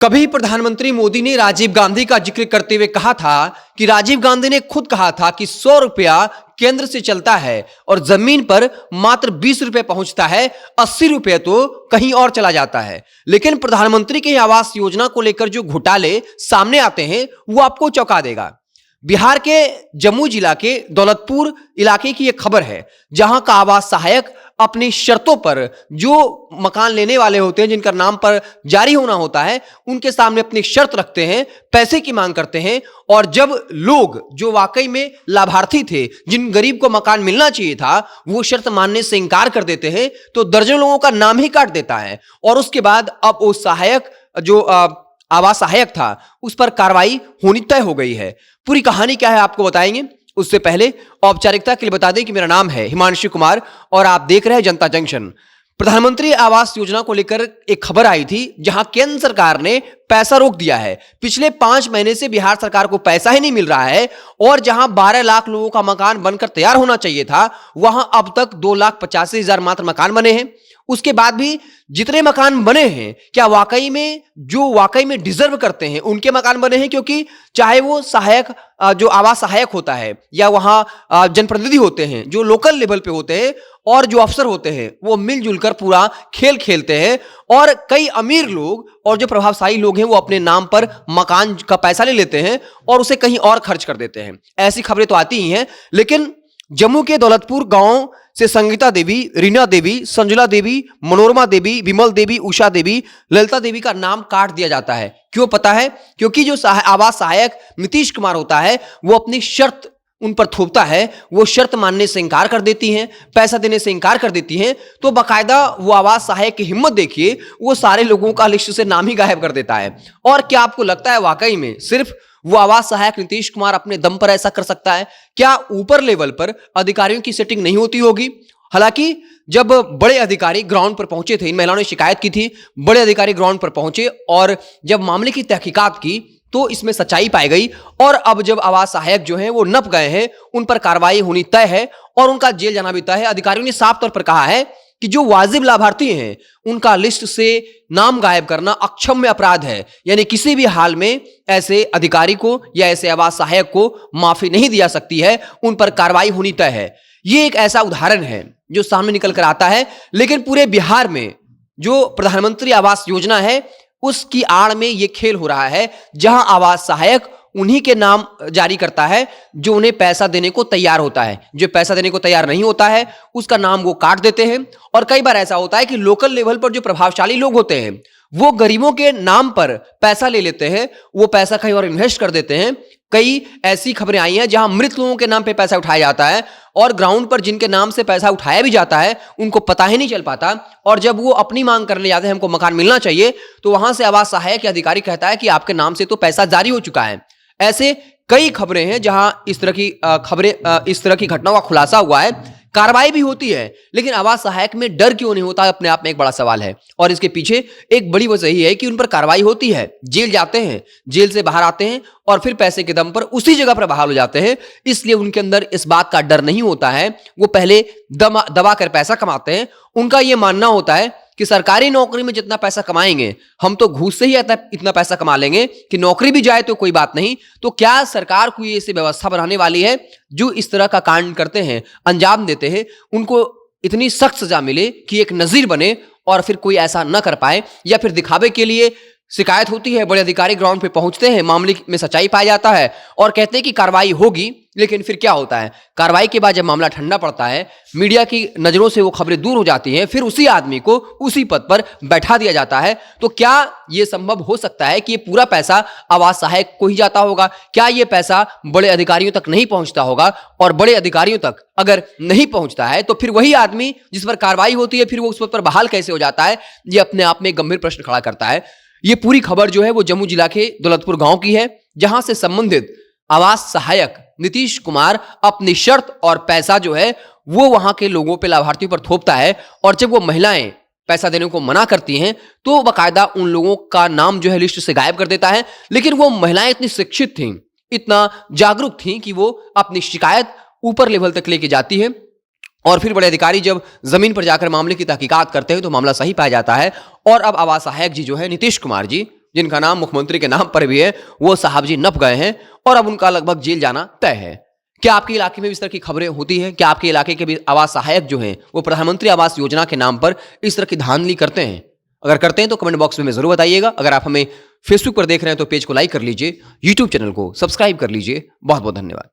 कभी प्रधानमंत्री मोदी ने राजीव गांधी का जिक्र करते हुए कहा था कि राजीव गांधी ने खुद कहा था कि 100 रुपया केंद्र से चलता है और जमीन पर मात्र 20 रुपए पहुंचता है, 80 रुपए तो कहीं और चला जाता है। लेकिन प्रधानमंत्री के आवास योजना को लेकर जो घोटाले सामने आते हैं वो आपको चौंका देगा। बिहार के जम्मू जिला के दौलतपुर इलाके की एक खबर है, जहां का आवास सहायक अपनी शर्तों पर जो मकान लेने वाले होते हैं, जिनका नाम पर जारी होना होता है, उनके सामने अपनी शर्त रखते हैं, पैसे की मांग करते हैं। और जब लोग जो वाकई में लाभार्थी थे, जिन गरीब को मकान मिलना चाहिए था, वो शर्त मानने से इंकार कर देते हैं, तो दर्जनों लोगों का नाम ही काट देता है। और उसके बाद अब वो सहायक जो आवास सहायक था, उस पर कार्रवाई होनी तय हो गई है। पूरी कहानी क्या है आपको बताएंगे। उससे पहले औपचारिकता के लिए बता दें कि मेरा नाम है हिमांशु कुमार और आप देख रहे हैं जनता जंक्शन। प्रधानमंत्री आवास योजना को लेकर एक खबर आई थी, जहां केंद्र सरकार ने पैसा रोक दिया है। पिछले 5 महीने से बिहार सरकार को पैसा ही नहीं मिल रहा है और जहां 12 लाख लोगों का मकान बनकर तैयार होना चाहिए था, वहां अब तक 2,85,000 मात्र मकान बने हैं। उसके बाद भी जितने मकान बने हैं, क्या वाकई में जो वाकई में डिजर्व करते हैं उनके मकान बने हैं? क्योंकि चाहे वो सहायक जो आवास सहायक होता है या वहां जनप्रतिनिधि होते हैं जो लोकल लेवल पे होते हैं और जो अफसर होते हैं, वो मिलजुल कर पूरा खेल खेलते हैं और कई अमीर लोग और जो प्रभावशाली लोग हैं वो अपने नाम पर मकान का पैसा ले लेते हैं और उसे कहीं और खर्च कर देते हैं। ऐसी खबरें तो आती ही हैं। लेकिन जम्मू के दौलतपुर गांव से संगीता देवी, रीना देवी, संजुला देवी, मनोरमा देवी, विमल देवी, उषा देवी, ललिता देवी का नाम काट दिया जाता है। क्यों पता है? क्योंकि जो आवास सहायक नीतीश कुमार होता है, वो अपनी शर्त उन पर थोपता है। वो शर्त मानने से इंकार कर देती हैं, पैसा देने से इंकार कर देती हैं। तो बाकायदा वो आवास सहायक की हिम्मत देखिए, वो सारे लोगों का लिस्ट से नाम ही गायब कर देता है। और क्या आपको लगता है वाकई में सिर्फ वो आवास सहायक नीतीश कुमार अपने दम पर ऐसा कर सकता है? क्या ऊपर लेवल पर अधिकारियों की सेटिंग नहीं होती होगी? हालांकि जब बड़े अधिकारी ग्राउंड पर पहुंचे थे, इन महिलाओं ने शिकायत की थी, बड़े अधिकारी ग्राउंड पर पहुंचे और जब मामले की तहकीकात की तो इसमें सच्चाई पाई गई। और अब जब आवास सहायक जो हैं वो नप गए हैं, उन पर कार्रवाई होनी तय है और उनका जेल जाना भी तय है। अधिकारियों ने साफ तौर पर कहा है कि जो वाजिब लाभार्थी हैं उनका लिस्ट से नाम गायब करना अक्षम्य अपराध है। यानी किसी भी हाल में ऐसे अधिकारी को या ऐसे आवास सहायक को माफी नहीं दी जा सकती है, उन पर कार्रवाई होनी तय है। ये एक ऐसा उदाहरण है जो सामने निकल कर आता है। लेकिन पूरे बिहार में जो प्रधानमंत्री आवास योजना है, उसकी आड़ में यह खेल हो रहा है, जहां आवास सहायक उन्हीं के नाम जारी करता है जो उन्हें पैसा देने को तैयार होता है। जो पैसा देने को तैयार नहीं होता है उसका नाम वो काट देते हैं। और कई बार ऐसा होता है कि लोकल लेवल पर जो प्रभावशाली लोग होते हैं वो गरीबों के नाम पर पैसा ले लेते हैं, वो पैसा कहीं और इन्वेस्ट कर देते हैं। कई ऐसी खबरें आई हैं जहां मृत लोगों के नाम पे पैसा उठाया जाता है और ग्राउंड पर जिनके नाम से पैसा उठाया भी जाता है उनको पता ही नहीं चल पाता। और जब वो अपनी मांग करने जाते हैं, हमको मकान मिलना चाहिए, तो वहां से आवास सहायक या अधिकारी कहता है कि आपके नाम से तो पैसा जारी हो चुका है। ऐसे कई खबरें हैं जहां इस तरह की घटनाओं का खुलासा हुआ है। कार्रवाई भी होती है, लेकिन आवास सहायक में डर क्यों नहीं होता, अपने आप में एक बड़ा सवाल है। और इसके पीछे एक बड़ी वजह यही है कि उन पर कार्रवाई होती है, जेल जाते हैं, जेल से बाहर आते हैं और फिर पैसे के दम पर उसी जगह पर बहाल हो जाते हैं। इसलिए उनके अंदर इस बात का डर नहीं होता है। वो पहले दबा कर पैसा कमाते हैं। उनका यह मानना होता है कि सरकारी नौकरी में जितना पैसा कमाएंगे, हम तो घूस से ही इतना पैसा कमा लेंगे कि नौकरी भी जाए तो कोई बात नहीं। तो क्या सरकार को ये ऐसी व्यवस्था बनाने वाली है जो इस तरह का कांड करते हैं, अंजाम देते हैं, उनको इतनी सख्त सजा मिले कि एक नजीर बने और फिर कोई ऐसा न कर पाए? या फिर दिखावे के लिए शिकायत होती है, बड़े अधिकारी ग्राउंड पे पहुंचते हैं, मामले में सच्चाई पाया जाता है और कहते हैं कि कार्रवाई होगी, लेकिन फिर क्या होता है? कार्रवाई के बाद जब मामला ठंडा पड़ता है, मीडिया की नजरों से वो खबरें दूर हो जाती हैं, फिर उसी आदमी को उसी पद पर बैठा दिया जाता है। तो क्या यह संभव हो सकता है कि ये पूरा पैसा आवास सहायक को ही जाता होगा? क्या ये पैसा बड़े अधिकारियों तक नहीं पहुंचता होगा? और बड़े अधिकारियों तक अगर नहीं पहुंचता है तो फिर वही आदमी जिस पर कार्रवाई होती है, फिर वो उस पद पर बहाल कैसे हो जाता है? ये अपने आप में गंभीर प्रश्न खड़ा करता है। ये पूरी खबर जो है वो जम्मू जिला के दौलतपुर गांव की है, जहां से संबंधित आवास सहायक नीतीश कुमार अपनी शर्त और पैसा जो है वो वहां के लोगों पे, लाभार्थियों पर थोपता है। और जब वो महिलाएं पैसा देने को मना करती हैं तो बाकायदा उन लोगों का नाम जो है लिस्ट से गायब कर देता है। लेकिन वो महिलाएं इतनी शिक्षित थीं, इतना जागरूक थीं कि वो अपनी शिकायत ऊपर लेवल तक लेके जाती है और फिर बड़े अधिकारी जब जमीन पर जाकर मामले की तहकीकात करते हैं तो मामला सही पाया जाता है। और अब आवास सहायक जी जो है नीतीश कुमार जी, जिनका नाम मुख्यमंत्री के नाम पर भी है, वो साहब जी नप गए हैं और अब उनका लगभग जेल जाना तय है। क्या आपके इलाके में भी इस तरह की खबरें होती हैं? क्या आपके इलाके के भी आवास सहायक जो हैं वो प्रधानमंत्री आवास योजना के नाम पर इस तरह की धांधली करते हैं? अगर करते हैं तो कमेंट बॉक्स में हमें जरूर बताइएगा। अगर आप हमें फेसबुक पर देख रहे हैं तो पेज को लाइक कर लीजिए, यूट्यूब चैनल को सब्सक्राइब कर लीजिए। बहुत बहुत धन्यवाद।